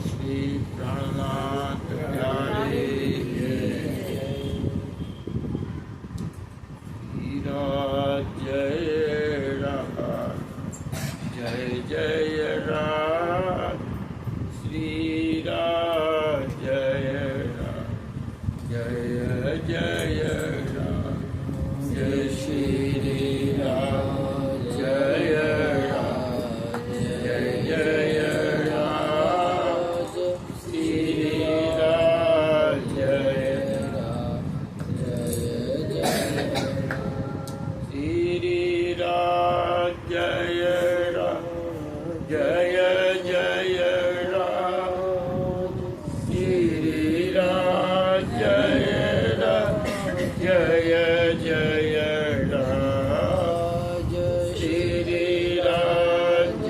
श्री प्राणनाथ प्यारे जय राम जय जय राम श्री राम जय जय राम जय श्री राम जय राम जय जय राम श्री राम जय श्री राम जय राम जय जय राम श्री राम जय राम जय जय राम श्री राम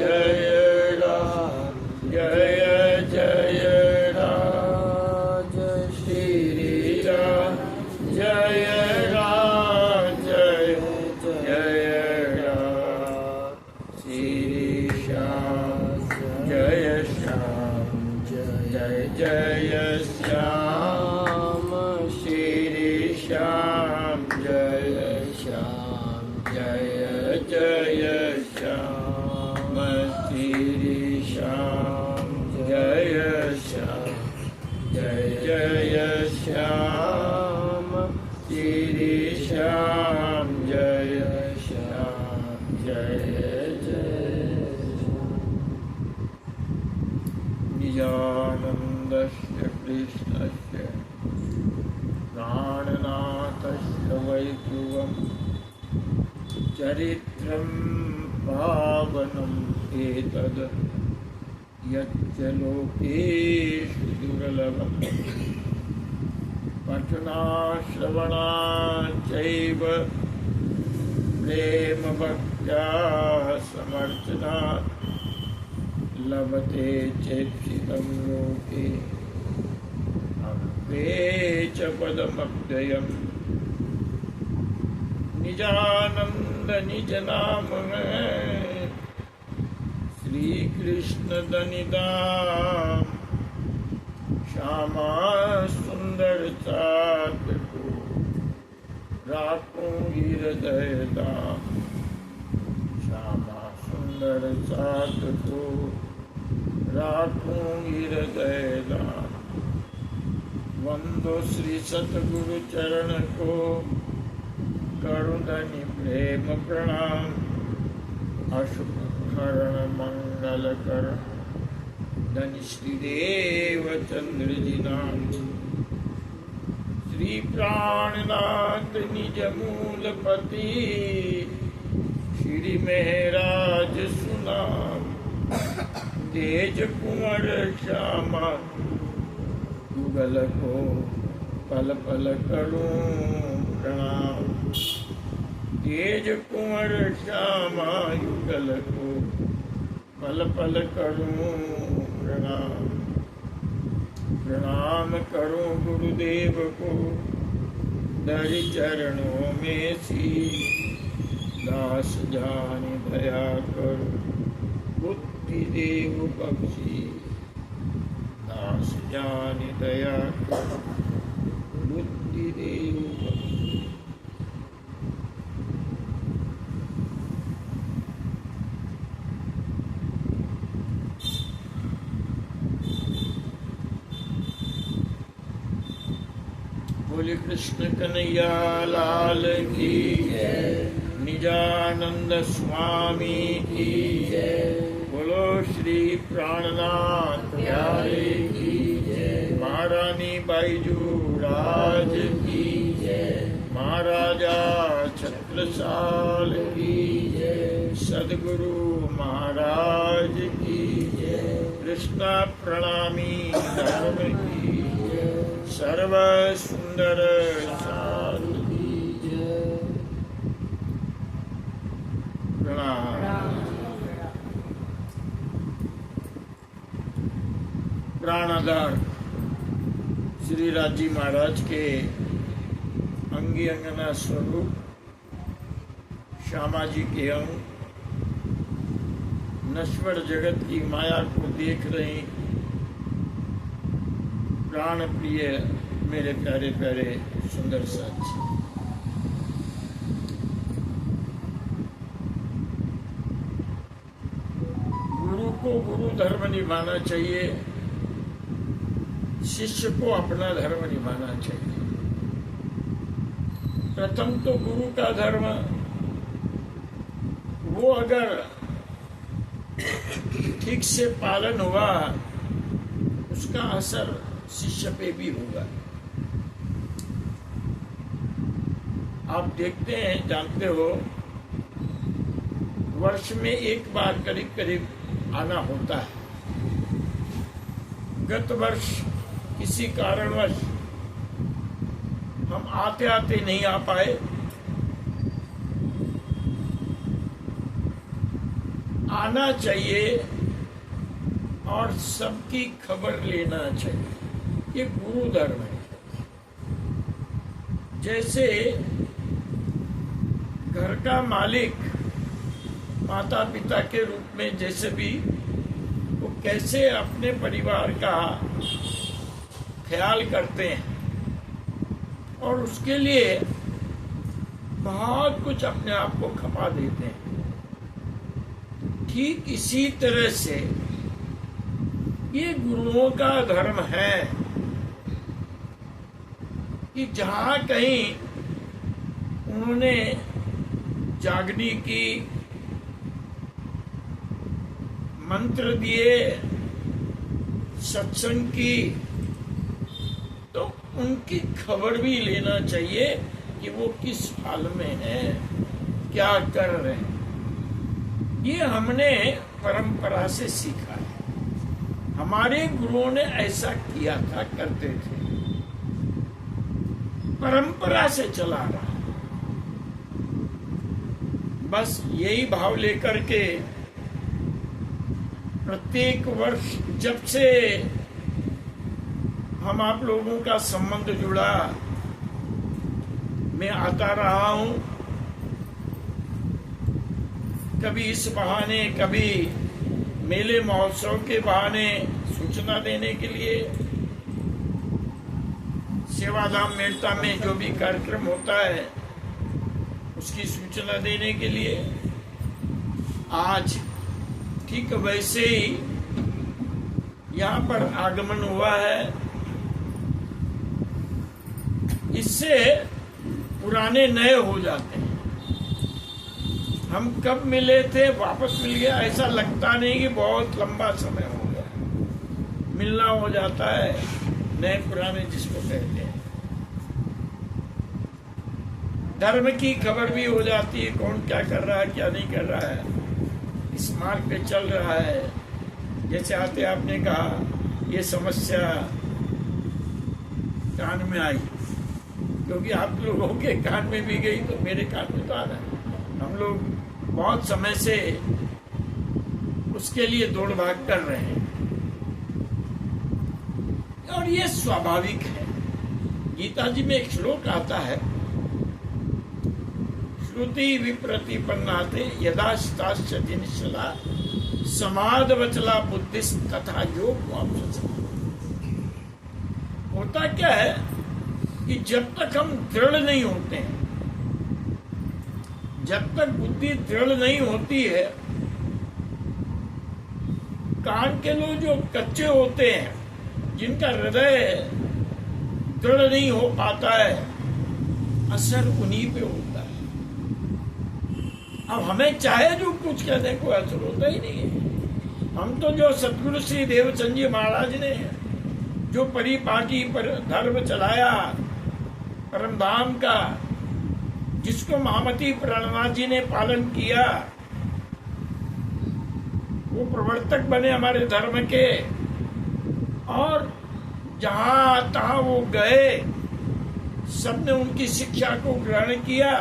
जय राम जय जय राम श्री राम जय राम जय राम श्री श्याम जय श्याम जय जय श्याम श्री श्याम जय श्याम जय जय श्याम श्री श्याम जय श्याम जय जय श्याम श्री श्याम जय श्याम जय जय निजानन्दस्य कृष्णस्य प्राणनाथस्य वै ध्रुवं चरित्रं पावनम् एतद् यच्च लोकेषु दुर्लभम् पठनाश्रवणाच्चैव प्रेमभक्त्या समर्चनात् लभते चेत्सितं लोके अव्ये च पदमव्ययम् निजानन्द निज नाम में श्री कृष्ण दनिदान श्यामा सुंदर चाँद को राखूं हृदय दाम श्यामा सुंदर चाँद को राखूं हृदय दाम वंदो श्री सतगुरु चरण को करुणधनि प्रेम प्रणाम अशुभ हरण मंगल कर धनि श्रीदेव चंद्र जी नाम श्री प्राणनाथ निज मूलपति श्री महराज सुनाम तेज कुंवर श्यामा युगल को पल पल करूं प्रणाम तेज कुंवर श्यामा युगल को पल पल करूं प्रणाम प्रणाम करूं गुरुदेव को दरि चरणों में सी दास जान दया करो बुद्धि देव बख्शी दास जान दया करो बुद्धि देव बख्शी बोले कृष्ण कन्हैया लाल की जय निजानंद स्वामी की जय बोलो श्री प्राणनाथ प्यारे की जय महारानी बाईजू राज की जय महाराजा छत्रसाल की जय सदगुरु महाराज की जय कृष्णा प्रणामी धर्म की सर्व सुंदर साध की जय प्रणाम प्राणाधार श्री राजी महाराज के अंगी अंगना स्वरूप श्यामा जी के अंग नश्वर जगत की माया को देख रही प्राण प्रिय मेरे प्यारे प्यारे सुंदर साथी, गुरु को गुरु धर्म निभाना चाहिए, शिष्य को अपना धर्म निभाना चाहिए। प्रथम तो गुरु का धर्म, वो अगर ठीक से पालन हुआ उसका असर शिष्य पे भी होगा। आप देखते हैं, जानते हो, वर्ष में एक बार करीब करीब आना होता है। गत वर्ष किसी कारणवश हम आते आते नहीं आ पाए। आना चाहिए और सबकी खबर लेना चाहिए, ये गुरु धर्म है। जैसे घर का मालिक माता पिता के रूप में जैसे भी वो कैसे अपने परिवार का ख्याल करते हैं और उसके लिए बहुत कुछ अपने आप को खपा देते हैं, ठीक इसी तरह से ये गुरुओं का धर्म है कि जहां कहीं उन्होंने जागनी की, मंत्र दिए, सत्संग की, तो उनकी खबर भी लेना चाहिए कि वो किस हाल में है, क्या कर रहे हैं। ये हमने परंपरा से सीखा है, हमारे गुरुओं ने ऐसा किया था, करते थे, परंपरा से चला रहा। बस यही भाव लेकर के प्रत्येक वर्ष जब से हम आप लोगों का संबंध जुड़ा, मैं आता रहा हूं, कभी इस बहाने, कभी मेले महोत्सव के बहाने सूचना देने के लिए, सेवाधाम मेड़ता में जो भी कार्यक्रम होता है उसकी सूचना देने के लिए। आज ठीक वैसे ही यहाँ पर आगमन हुआ है। इससे पुराने नए हो जाते हैं। हम कब मिले थे, वापस मिल गया, ऐसा लगता नहीं कि बहुत लंबा समय हो गया। मिलना हो जाता है, नए पुराने जिसको कहते हैं। धर्म की खबर भी हो जाती है, कौन क्या कर रहा है, क्या नहीं कर रहा है, इस मार्ग पे चल रहा है। जैसे आते आपने कहा ये समस्या कान में आई, क्योंकि आप लोगों के कान में भी गई तो मेरे कान में तो आ रहा है। हम लोग बहुत समय से उसके लिए दौड़ भाग कर रहे हैं और ये स्वाभाविक है। गीता जी में एक श्लोक आता है, श्रुति विप्रतिपन्नाते यदाश्ताश्चति निश्चला समाधवचला बुद्धिस तथा योग वापस। होता क्या है कि जब तक हम दृढ़ नहीं होते हैं, जब तक बुद्धि दृढ़ नहीं होती है, कान के लोग जो कच्चे होते हैं, जिनका हृदय दृढ़ नहीं हो पाता है, असर उन्हीं पे होता है। अब हमें चाहे जो कुछ कहने को असर होता ही नहीं है। हम तो जो सतगुरु श्री देवचंद जी महाराज ने जो परिपाटी पर धर्म चलाया परमधाम का, जिसको महामती प्रणनाथ जी ने पालन किया, वो प्रवर्तक बने हमारे धर्म के, और जहां तहां वो गए सबने उनकी शिक्षा को ग्रहण किया।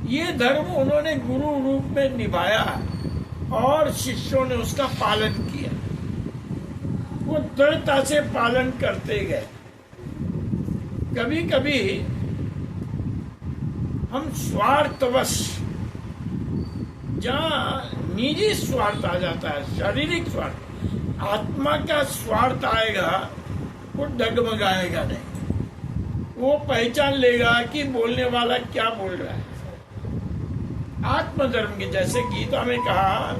ये धर्म उन्होंने गुरु रूप में निभाया और शिष्यों ने उसका पालन किया। वो दृढ़ता से पालन करते गए। कभी कभी हम स्वार्थवश, जहां निजी स्वार्थ आ जाता है, शारीरिक स्वार्थ, आत्मा का स्वार्थ आएगा, वो डगमगाएगा नहीं। वो पहचान लेगा कि बोलने वाला क्या बोल रहा है। आत्मधर्म के जैसे गीता में कहा,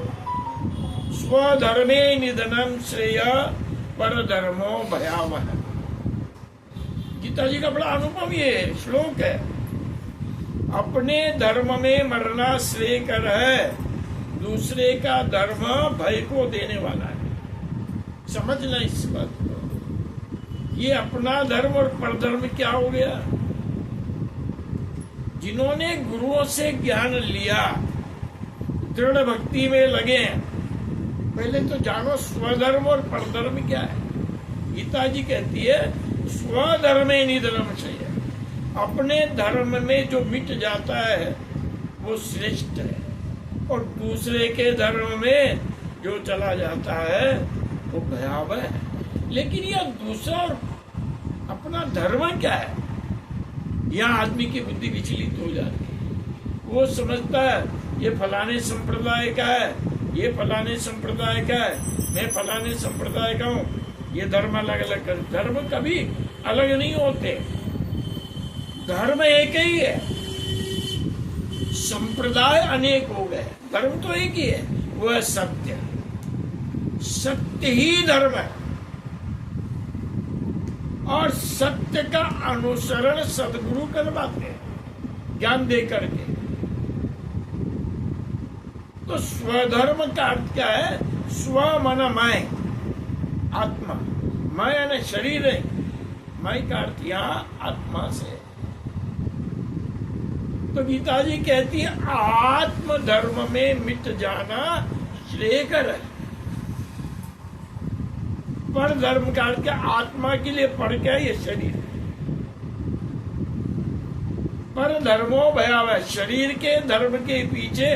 स्वधर्मे निधनम श्रेय परधर्मो भयावह। गीता जी का बड़ा अनुपम ये श्लोक है। अपने धर्म में मरना श्रेयकर है, दूसरे का धर्म भय को देने वाला है। समझना इस बात को। ये अपना धर्म और परधर्म क्या हो गया? जिन्होंने गुरुओं से ज्ञान लिया, दृढ़ भक्ति में लगे, पहले तो जानो स्वधर्म और परधर्म क्या है। गीता जी कहती है स्वधर्मे निधनम चाहिए। अपने धर्म में जो मिट जाता है वो श्रेष्ठ है, और दूसरे के धर्म में जो चला जाता है वो भयावह है। लेकिन यह दूसरा और अपना धर्म क्या है, यहाँ आदमी की बुद्धि विचलित हो जाती है। वो समझता है ये फलाने संप्रदाय का है, ये फलाने संप्रदाय का है, मैं फलाने संप्रदाय का हूँ, ये धर्म अलग अलग कर। धर्म कभी अलग नहीं होते, धर्म एक ही है, संप्रदाय अनेक हो गए, धर्म तो एक ही है, वो है सत्य। सत्य ही धर्म है, और सत्य का अनुसरण सद्गुरु करवाते हैं ज्ञान दे करके। तो स्वधर्म का अर्थ क्या है? स्व मन मैं, आत्मा। मैं यानी शरीर है, मैं का अर्थ यहाँ आत्मा से। तो गीता जी कहती है आत्म धर्म में मिट जाना श्रेयकर है। पर धर्म का अर्थ आत्मा के लिए पर क्या? ये शरीर। पर धर्मो भयावह, शरीर के धर्म के पीछे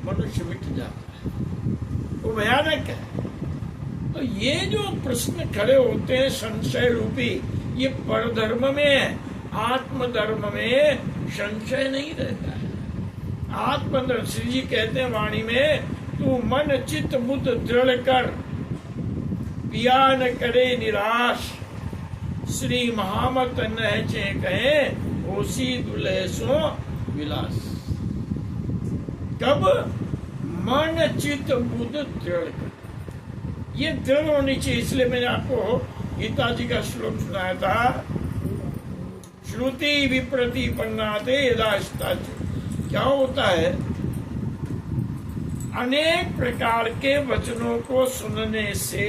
मनुष्य मिट जाता है, वो भयानक है। तो ये जो प्रश्न खड़े होते हैं संशय रूपी, ये पर धर्म में है, आत्म धर्म में संशय नहीं रहता है। आत्मधर्म, श्री जी कहते हैं वाणी में, तू मन चित्त बुद्ध दृढ़ कर, पिया न करे निराश, श्री महामत नहचे कहे, होसी दुल्हे सो विलास। कब? मन चित्त बुद्ध दृढ़ कर, ये दृढ़ होनी चाहिए। इसलिए मैंने आपको गीता जी का श्लोक सुनाया था, श्रुति विप्रतिपन्नाते यदास्ताच। क्या होता है? अनेक प्रकार के वचनों को सुनने से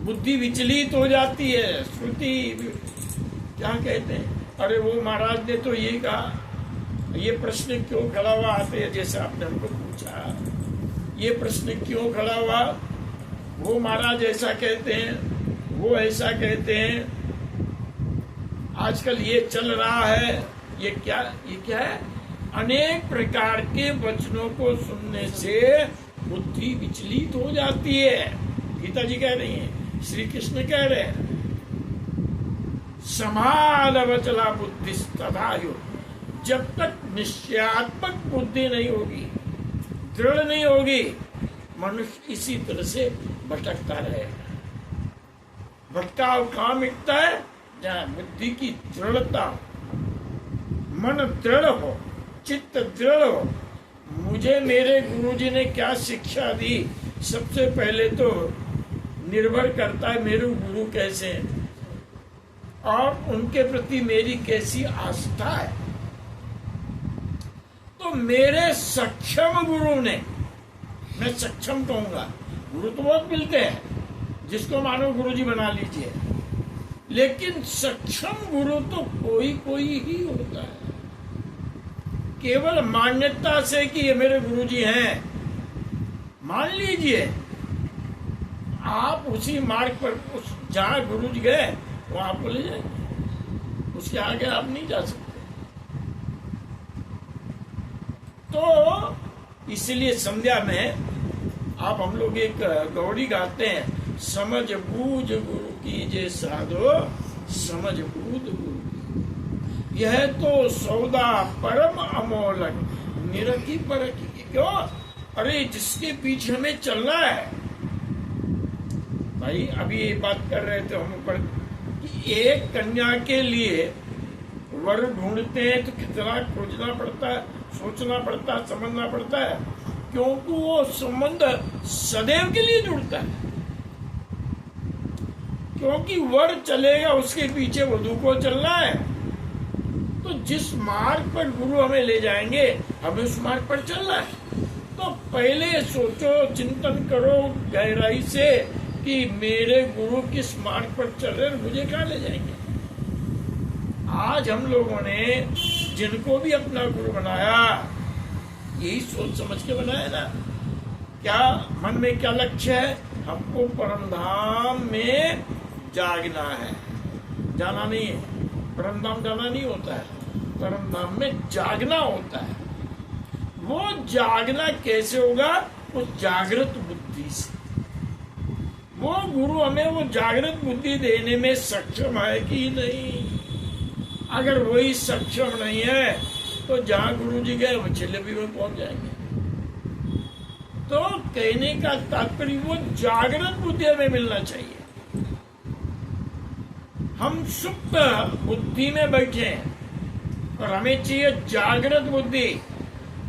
बुद्धि विचलित हो जाती है। श्रुति क्या कहते हैं? अरे वो महाराज ने तो ये कहा, ये प्रश्न क्यों खड़ा हुआ? आते हैं जैसे आपने हमको पूछा, ये प्रश्न क्यों खड़ा हुआ? वो महाराज ऐसा कहते हैं, वो ऐसा कहते हैं, आजकल ये चल रहा है, ये क्या है? अनेक प्रकार के वचनों को सुनने से बुद्धि विचलित हो जाती है। गीता जी कह रही हैं, श्री कृष्ण कह रहे हैं, समाध वचला बुद्धि तथायो। जब तक निश्चयात्मक बुद्धि नहीं होगी, दृढ़ नहीं होगी, मनुष्य इसी तरह से भटकता रहेगा। भटकाव कहाँ मिटता है? जहाँ बुद्धि की दृढ़ता, मन दृढ़ हो, चित्त दृढ़ हो। मुझे मेरे गुरुजी ने क्या शिक्षा दी? सबसे पहले तो निर्भर करता है मेरे गुरु कैसे हैं और उनके प्रति मेरी कैसी आस्था है। तो मेरे सक्षम गुरु ने, मैं सक्षम कहूंगा, गुरु तो बहुत मिलते हैं, जिसको मानो गुरुजी बना लीजिए, लेकिन सक्षम गुरु तो कोई कोई ही होता है। केवल मान्यता से कि ये मेरे गुरुजी हैं, मान लीजिए, आप उसी मार्ग पर, उस जहां गुरुजी गए वहां आपको ले जाएंगे, उसके आगे आप नहीं जा सकते। तो इसलिए संध्या में आप हम लोग एक गौड़ी गाते हैं, समझ बूझ गुरु कीजे साधो, समझ बूझ गुरु। यह तो सौदा परम अमोलक, निरखी परखी। क्यों? अरे जिसके पीछे हमें चलना है, भाई अभी ये बात कर रहे थे हम ऊपर कि एक कन्या के लिए वर ढूंढते हैं तो कितना खोजना पड़ता है, सोचना पड़ता है, समझना पड़ता है, क्योंकि वो संबंध सदैव के लिए जुड़ता है। क्योंकि वर चलेगा, उसके पीछे वधू को चलना है। तो जिस मार्ग पर गुरु हमें ले जाएंगे, हमें उस मार्ग पर चलना है। तो पहले सोचो, चिंतन करो गहराई से कि मेरे गुरु किस मार्ग पर चल रहे हैं, मुझे कहाँ ले जाएंगे। आज हम लोगों ने जिनको भी अपना गुरु बनाया, यही सोच समझ के बनाया ना। क्या मन में क्या लक्ष्य है? हमको परम धाम में जागना है, जाना नहीं है। परम धाम जाना नहीं होता है, परम धाम में जागना होता है। वो जागना कैसे होगा? उस जागृत बुद्धि से। वो गुरु हमें वो जागृत बुद्धि देने में सक्षम है कि नहीं। अगर वही सक्षम नहीं है तो जहां गुरु जी गए वो चले भी वहीं पहुंच जाएंगे। तो कहने का तात्पर्य वो जागृत बुद्धि हमें मिलना चाहिए। हम सुप्त बुद्धि में बैठे हैं और हमें चाहिए जागृत बुद्धि।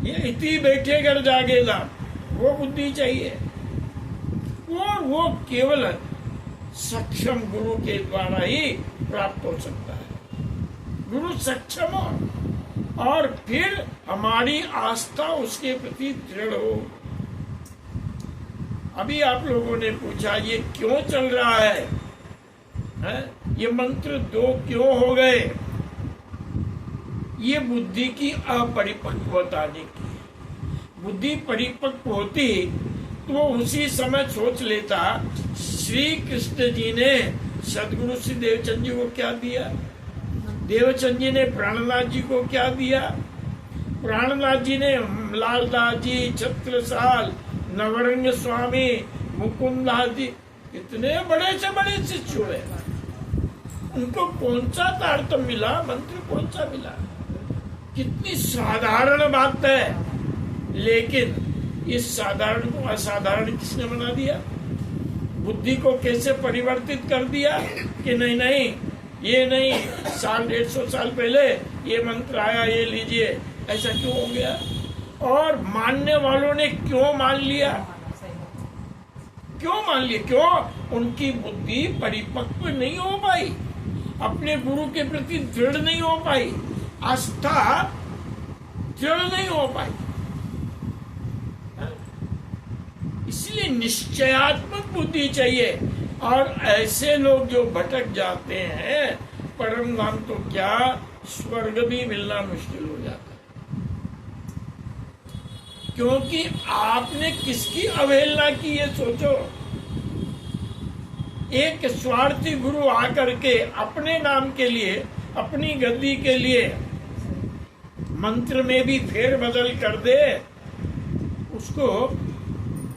ये इति बैठे कर जागेगा, वो बुद्धि चाहिए। और वो केवल सक्षम गुरु के द्वारा ही प्राप्त हो सकता है। गुरु सक्षम हो और फिर हमारी आस्था उसके प्रति दृढ़ हो। अभी आप लोगों ने पूछा ये क्यों चल रहा है? ये मंत्र दो क्यों हो गए? ये बुद्धि की अपरिपक्वता ने की। बुद्धि परिपक्व होती तो उसी समय सोच लेता। श्री कृष्ण जी ने सदगुरु श्री देवचंद जी को क्या दिया? देवचंद जी ने प्राणनाथ जी को क्या दिया? प्राणनाथ जी ने लालदास जी, छत्रसाल, नवरंग स्वामी, मुकुंददास जी, इतने बड़े से बड़े शिष्य हुए। उनको कौन सा तारतम्य मिला? मंत्र कौन सा मिला? कितनी साधारण बात है, लेकिन इस साधारण को असाधारण किसने बना दिया? बुद्धि को कैसे परिवर्तित कर दिया कि नहीं नहीं ये नहीं, 150 साल पहले ये मंत्र आया, ये लीजिए। ऐसा क्यों हो गया? और मानने वालों ने क्यों मान लिया? क्यों मान लिया? क्यों? उनकी बुद्धि परिपक्व नहीं हो पाई, अपने गुरु के प्रति दृढ़ नहीं हो पाई, आस्था दृढ़ नहीं हो पाई। इसलिए निश्चयात्मक बुद्धि चाहिए। और ऐसे लोग जो भटक जाते हैं, परम धाम तो क्या स्वर्ग भी मिलना मुश्किल हो जाता है। क्योंकि आपने किसकी अवहेलना की है? सोचो। एक स्वार्थी गुरु आकर के अपने नाम के लिए, अपनी गद्दी के लिए मंत्र में भी फेर बदल कर दे, उसको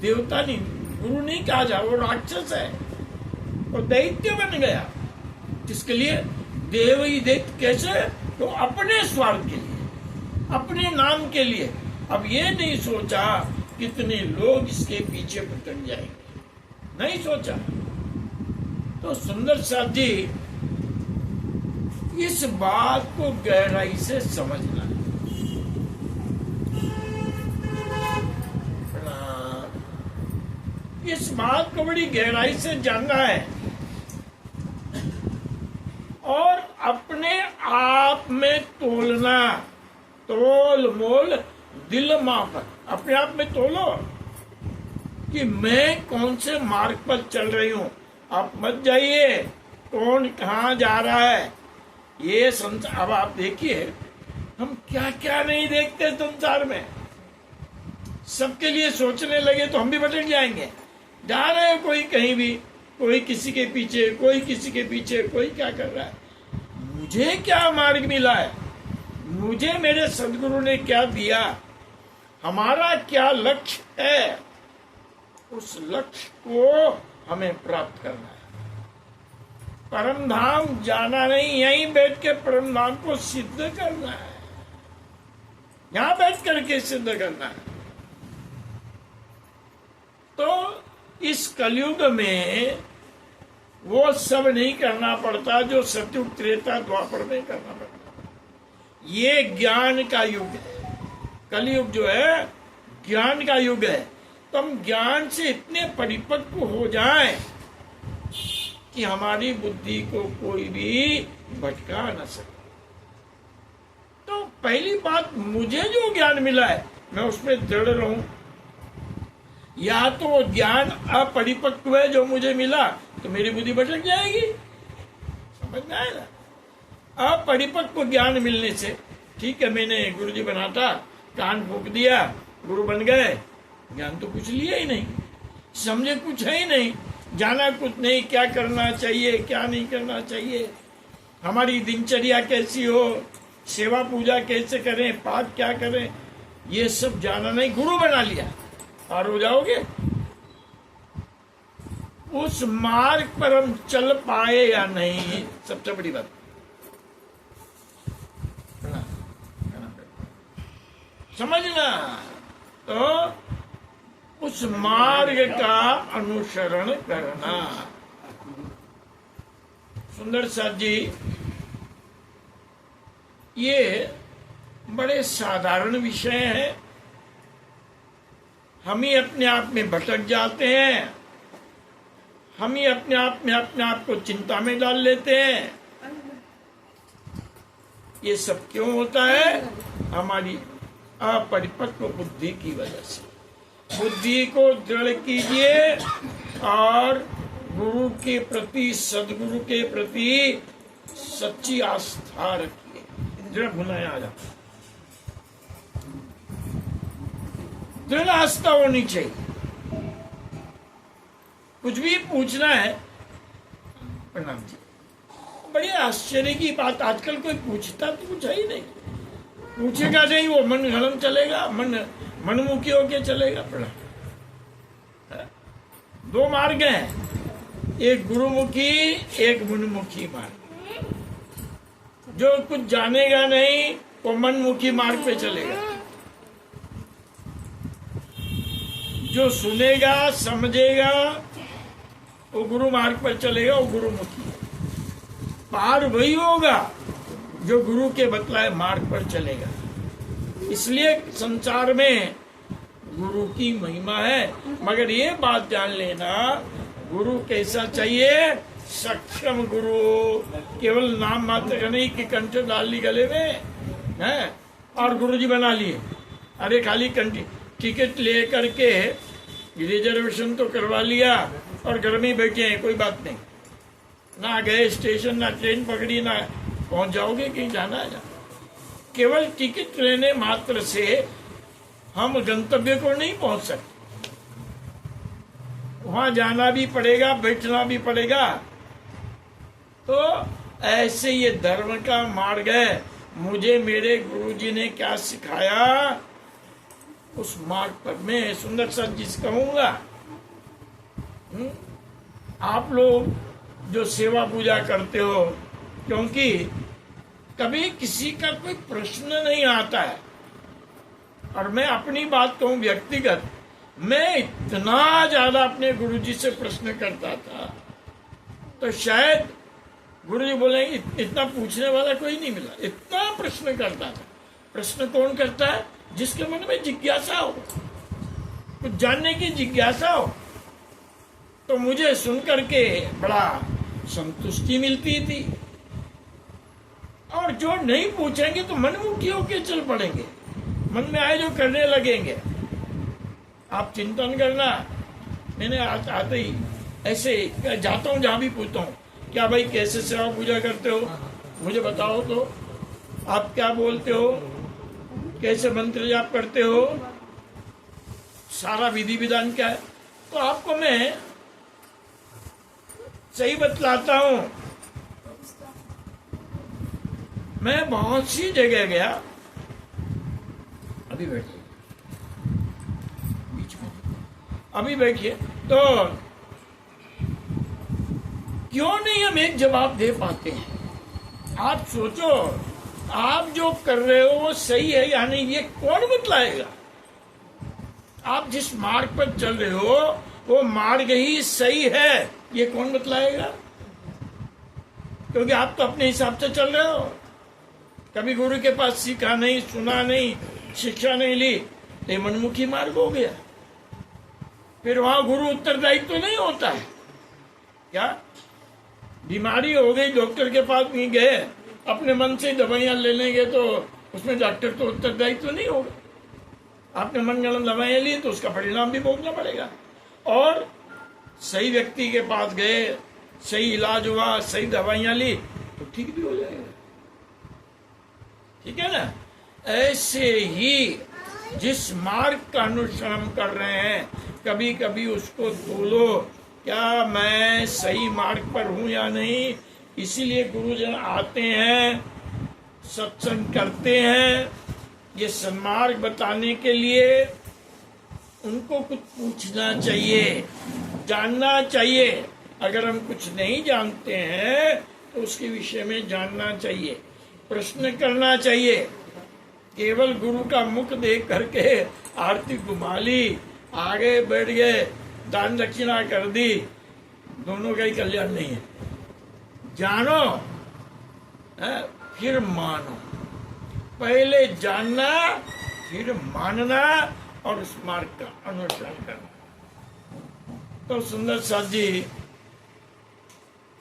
देवता नहीं, गुरु नहीं कहा जा, वो राक्षस है, वो दैत्य बन गया। जिसके लिए देव ही दैत्य कैसे? तो अपने स्वार्थ के लिए, अपने नाम के लिए। अब ये नहीं सोचा कितने लोग इसके पीछे भटक जाएंगे, नहीं सोचा। तो सुंदर साथ जी इस बात को गहराई से समझना। इस बात को बड़ी गहराई से जानना है और अपने आप में तोलना। तोल मोल दिल माप, अपने आप में तोलो कि मैं कौन से मार्ग पर चल रही हूं। आप मत जाइए कौन कहाँ जा रहा है ये संसार। अब आप देखिए हम क्या क्या नहीं देखते संसार में। सबके लिए सोचने लगे तो हम भी भटक जाएंगे। जा रहे हैं कोई कहीं भी, कोई किसी के पीछे, कोई किसी के पीछे, कोई क्या कर रहा है। मुझे क्या मार्ग मिला है? मुझे मेरे सदगुरु ने क्या दिया? हमारा क्या लक्ष्य है? उस लक्ष्य को हमें प्राप्त करना है। परम धाम जाना नहीं, यहीं बैठ के परम धाम को सिद्ध करना है। यहां बैठ करके सिद्ध करना है। तो इस कलयुग में वो सब नहीं करना पड़ता जो सतयुग त्रेता द्वापर में करना पड़ता। ये ज्ञान का युग है। कलयुग जो है ज्ञान का युग है। तो हम ज्ञान से इतने परिपक्व हो जाएं कि हमारी बुद्धि को कोई भी भटका न सके। तो पहली बात, मुझे जो ज्ञान मिला है मैं उसमें दृढ़ रहूं। या तो वो ज्ञान अपरिपक्व है जो मुझे मिला तो मेरी बुद्धि भटक जाएगी। समझ में आया ना? अपरिपक्व ज्ञान मिलने से, ठीक है मैंने गुरुजी बना था, कान फूक दिया, गुरु बन गए, ज्ञान तो कुछ लिया ही नहीं, समझे कुछ है ही नहीं, जाना कुछ नहीं, क्या करना चाहिए क्या नहीं करना चाहिए, हमारी दिनचर्या कैसी हो, सेवा पूजा कैसे करें, पाठ क्या करें, ये सब जाना नहीं, गुरु बना लिया, पार हो जाओगे। उस मार्ग पर हम चल पाए या नहीं, सबसे बड़ी बात। समझना, तो उस मार्ग का अनुसरण करना। सुंदर साथ जी, ये बड़े साधारण विषय हैं। हम ही अपने आप में भटक जाते हैं, हम ही अपने आप को चिंता में डाल लेते हैं। ये सब क्यों होता है? हमारी अपरिपक्व बुद्धि की वजह से। बुद्धि को दृढ़ कीजिए और गुरु के प्रति, सदगुरु के प्रति सच्ची आस्था रखिए। दृढ़ भुनाया आ जाता, दृढ़ आस्था होनी चाहिए। कुछ भी पूछना है, प्रणाम जी, बड़ी आश्चर्य की बात, आजकल कोई पूछता तो कुछ है ही नहीं, पूछेगा नहीं, वो मन गलम चलेगा, मनमुखी होके चलेगा। प्रणाम। दो मार्ग हैं, एक गुरुमुखी एक मनमुखी मार्ग। जो कुछ जानेगा नहीं वो मनमुखी मार्ग पे चलेगा, जो सुनेगा समझेगा वो गुरु मार्ग पर चलेगा, वो गुरुमुखी। पार वही होगा जो गुरु के बतलाए मार्ग पर चलेगा। इसलिए संसार में गुरु की महिमा है, मगर ये बात जान लेना, गुरु कैसा चाहिए? सक्षम गुरु, केवल नाम मात्र का नहीं कि कंठ डाल ली गले में है और गुरुजी बना लिए। अरे खाली टिकट ले करके रिजर्वेशन तो करवा लिया और घर में बैठे हैं, कोई बात नहीं, ना गए स्टेशन, ना ट्रेन पकड़ी, ना पहुंच जाओगे कहीं जाना है। केवल टिकट लेने मात्र से हम गंतव्य को नहीं पहुंच सकते, वहां जाना भी पड़ेगा, बैठना भी पड़ेगा। तो ऐसे ये धर्म का मार्ग है। मुझे मेरे गुरुजी ने क्या सिखाया, उस मार्ग पर मैं सुंदर सच जी कहूंगा। आप लोग जो सेवा पूजा करते हो, क्योंकि कभी किसी का कोई प्रश्न नहीं आता है, और मैं अपनी बात कहूं व्यक्तिगत, मैं इतना ज्यादा अपने गुरुजी से प्रश्न करता था, तो शायद गुरुजी बोलेंगे इतना पूछने वाला कोई नहीं मिला, इतना प्रश्न करता था। प्रश्न कौन करता है? जिसके मन में जिज्ञासा हो, कुछ जानने की जिज्ञासा हो। तो मुझे सुन करके बड़ा संतुष्टि मिलती थी। और जो नहीं पूछेंगे तो मनमुखी होके चल पड़ेंगे, मन में आए जो करने लगेंगे। आप चिंतन करना, मैंने आते ही ऐसे जाता हूँ, जहाँ भी पूछता हूँ, क्या भाई कैसे सेवा पूजा करते हो, मुझे बताओ तो, आप क्या बोलते हो, कैसे मंत्र जाप करते हो, सारा विधि विधान क्या है, तो आपको मैं सही बतलाता हूं। मैं बहुत सी जगह गया, अभी बैठिए बीच में, अभी बैठिए, तो क्यों नहीं हम एक जवाब दे पाते हैं? आप सोचो, आप जो कर रहे हो वो सही है या नहीं, ये कौन बतलाएगा? आप जिस मार्ग पर चल रहे हो वो मार्ग ही सही है, ये कौन बतलाएगा? क्योंकि आप तो अपने हिसाब से चल रहे हो, कभी गुरु के पास सीखा नहीं, सुना नहीं, शिक्षा नहीं ली, तो मनमुखी मार्ग हो गया। फिर वहां गुरु उत्तरदायित्व तो नहीं होता है क्या? बीमारी हो गई, डॉक्टर के पास नहीं गए, अपने मन से दवाइयां ले लेंगे तो उसमें डॉक्टर तो उत्तरदायित्व तो नहीं होगा। आपने मनगढ़ंत दवाइयां ली तो उसका परिणाम भी भोगना पड़ेगा। और सही व्यक्ति के पास गए, सही इलाज हुआ, सही दवाइयां ली तो ठीक भी हो जाएगा। ठीक है ना? ऐसे ही जिस मार्ग का अनुसरण कर रहे हैं, कभी कभी उसको तोलो, क्या मैं सही मार्ग पर हूं या नहीं। इसीलिए गुरुजन आते हैं, सत्संग करते हैं, ये सन्मार्ग बताने के लिए। उनको कुछ पूछना चाहिए, जानना चाहिए। अगर हम कुछ नहीं जानते हैं तो उसके विषय में जानना चाहिए, प्रश्न करना चाहिए। केवल गुरु का मुख देख करके आरती घुमा ली, आगे बैठ गए, दान दक्षिणा कर दी, दोनों का ही कल्याण नहीं है। जानो फिर मानो, पहले जानना फिर मानना और उस मार्ग का अनुसरण करना। तो सुंदर साथ जी,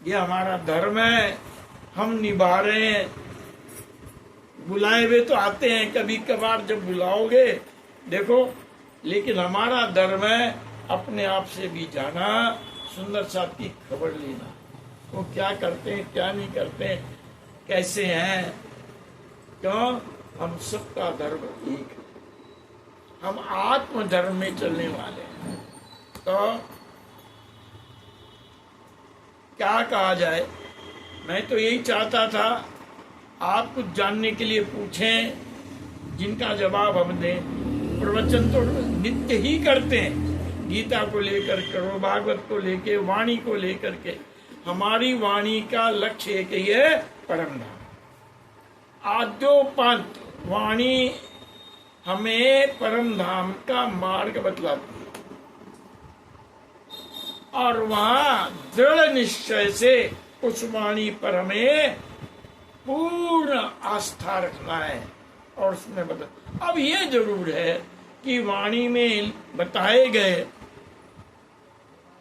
ये हमारा धर्म है, हम निभा रहे हैं। बुलाए हुए तो आते हैं कभी कभार, जब बुलाओगे देखो, लेकिन हमारा धर्म है अपने आप से भी जाना, सुंदर साथ की खबर लेना, वो क्या करते हैं, क्या नहीं करते हैं, कैसे हैं। क्यों? हम सबका धर्म एक है, हम आत्म धर्म में चलने वाले हैं। तो क्या कहा जाए, मैं तो यही चाहता था आप कुछ जानने के लिए पूछें, जिनका जवाब हम दें। प्रवचन तो नित्य ही करते हैं, गीता को लेकर करो, भागवत को लेके, वाणी को लेकर के। हमारी वाणी का लक्ष्य एक ही है, परम धाम। आद्योपंत वाणी हमें परम धाम का मार्ग बतलाती है, और वहां दृढ़ निश्चय से उस वाणी पर हमें पूर्ण आस्था रखना है और उसमें बदल। अब ये जरूर है कि वाणी में बताए गए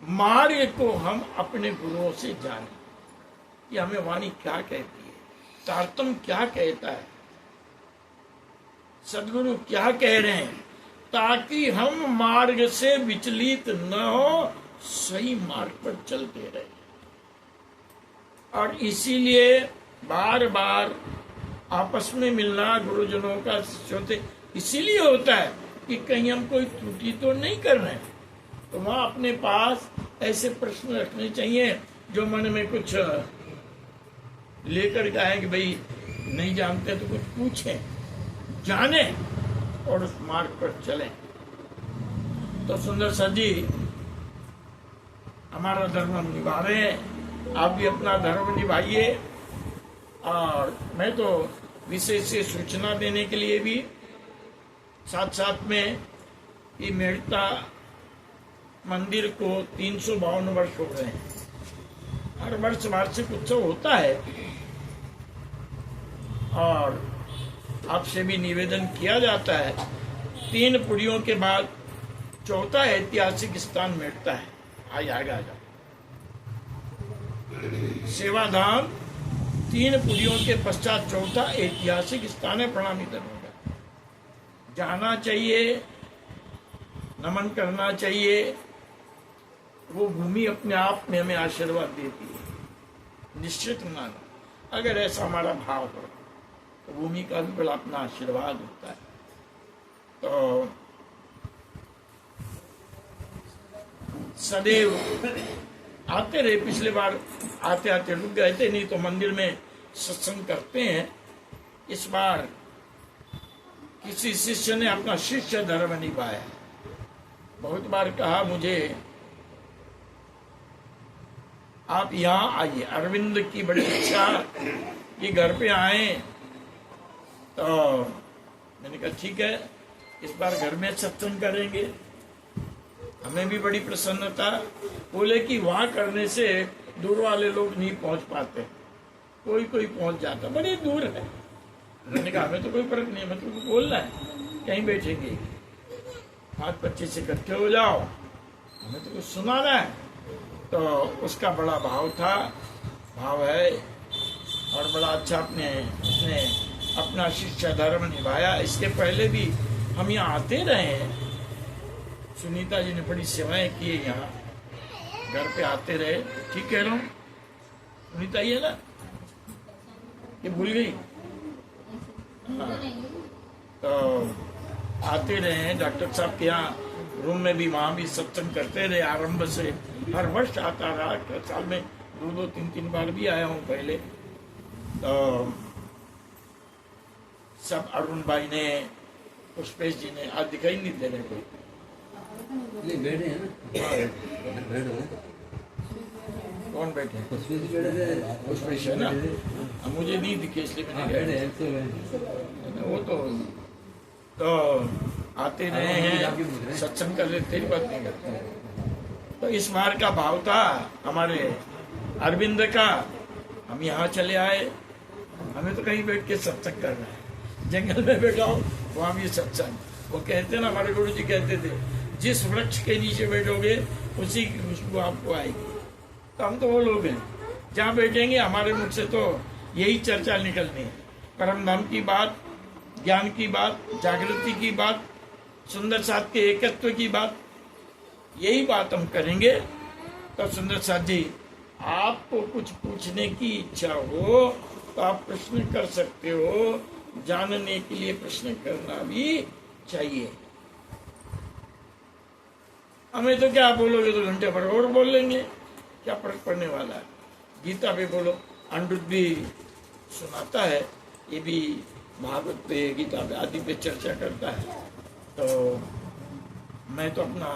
मार्ग को हम अपने गुरुओं से जानें कि हमें वाणी क्या कहती है, तारतम क्या कहता है, सदगुरु क्या कह रहे हैं, ताकि हम मार्ग से विचलित न हो, सही मार्ग पर चलते रहे। और इसीलिए बार बार आपस में मिलना गुरुजनों का, शिष्यों से इसीलिए होता है कि कहीं हम कोई त्रुटि तो नहीं कर रहे हैं। तो वहां अपने पास ऐसे प्रश्न रखने चाहिए जो मन में कुछ लेकर के आए कि भाई नहीं जानते तो कुछ पूछें, जाने और उस मार्ग पर चलें। तो सुंदर सा जी, हमारा धर्म हम निभा रहे हैं, आप भी अपना धर्म निभाइए। और मैं तो विशेष से सूचना देने के लिए भी साथ साथ में ये मेड़ता मंदिर को 352 वर्ष हो गए हैं। हर वर्ष वार्षिक उत्सव होता है, और आपसे भी निवेदन किया जाता है, 3 पुड़ियों के बाद चौथा ऐतिहासिक स्थान मेड़ता है। आगे आ जाओ। सेवाधाम 3 पुड़ियों के पश्चात चौथा ऐतिहासिक स्थान है प्रणामी धर्म का। जाना चाहिए, नमन करना चाहिए। वो भूमि अपने आप में हमें आशीर्वाद देती है, निश्चित मानो। अगर ऐसा हमारा भाव हो तो भूमि का भी बड़ा अपना आशीर्वाद होता है। तो सदैव आते रहे, पिछले बार आते आते रुक गए थे, नहीं तो मंदिर में सत्संग करते हैं। इस बार किसी शिष्य ने अपना शिष्य धर्म निभाया। बहुत बार कहा मुझे आप यहाँ आइए, अरविंद की बड़ी इच्छा कि घर पे आए। तो मैंने कहा ठीक है, इस बार घर में सत्संग करेंगे। हमें भी बड़ी प्रसन्नता। बोले कि वहां करने से दूर वाले लोग नहीं पहुंच पाते, कोई कोई पहुंच जाता, बड़ी दूर है। मैंने कहा हमें तो कोई फर्क नहीं है, मतलब बोलना है कहीं बैठेंगे, 5-25 इकट्ठे हो जाओ, हमें तो कुछ सुनाना है। तो उसका बड़ा भाव है और बड़ा अच्छा उसने अपना शिक्षा धर्म निभाया। इसके पहले भी हम यहाँ आते रहे हैं, सुनीता जी ने बड़ी सेवाएं की है, यहाँ घर पे आते रहे। ठीक कह रहा हूँ सुनीता, ये ना ये भूल गई? हाँ। तो आते रहे हैं डॉक्टर साहब के यहाँ रूम में भी, वहाँ भी सत्संग करते रहे आरंभ से, हर वर्ष आता रहा। साल में 2-2, 3-3 बार भी आया हूँ पहले। तो सब अरुण भाई ने, पुष्पेश जी ने, आज दिखाई नहीं दे रहे कोई, बैठे हैं ना, बैठे हैं। कौन बैठे हैं? पुष्पेश है ना, मुझे नहीं दिखे इसलिए मैंने वो तो आते रहे हैं, सत्संग कर रहे, तेरी बात नहीं करते। तो इस मार्ग का भाव था हमारे अरविंद का। हम यहाँ चले आए, हमें तो कहीं बैठ के सत्संग करना है, जंगल में बैठाओ वहाँ भी सत्संग। वो कहते ना, हमारे गुरु जी कहते थे, जिस वृक्ष के नीचे बैठोगे उसी की खुशबू आपको आएगी। तो हम तो वो लोग हैं, जहाँ बैठेंगे हमारे मुख से तो यही चर्चा निकलनी है, परम धाम की बात, ज्ञान की बात, जागृति की बात, सुंदर साथ के एकत्व की बात, यही बात हम करेंगे। तो सुंदर साथ जी, आपको कुछ पूछने की इच्छा हो तो आप प्रश्न कर सकते हो, जानने के लिए प्रश्न करना भी चाहिए। हमें तो क्या बोलोगे, 2 घंटे भर और बोल लेंगे, क्या फर्क पड़ने वाला है। गीता पे बोलो, अनिरुद्ध भी सुनाता है, ये भी भागवत पे, गीता पे आदि पे चर्चा करता है। तो मैं तो अपना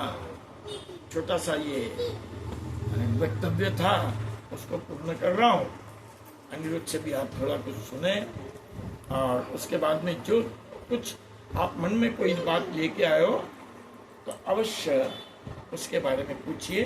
छोटा सा ये वक्तव्य था उसको पूर्ण कर रहा हूँ। अनिरुद्ध से भी आप थोड़ा कुछ सुने, और उसके बाद में जो कुछ आप मन में कोई बात लेके आए हो तो अवश्य उसके बारे में पूछिए।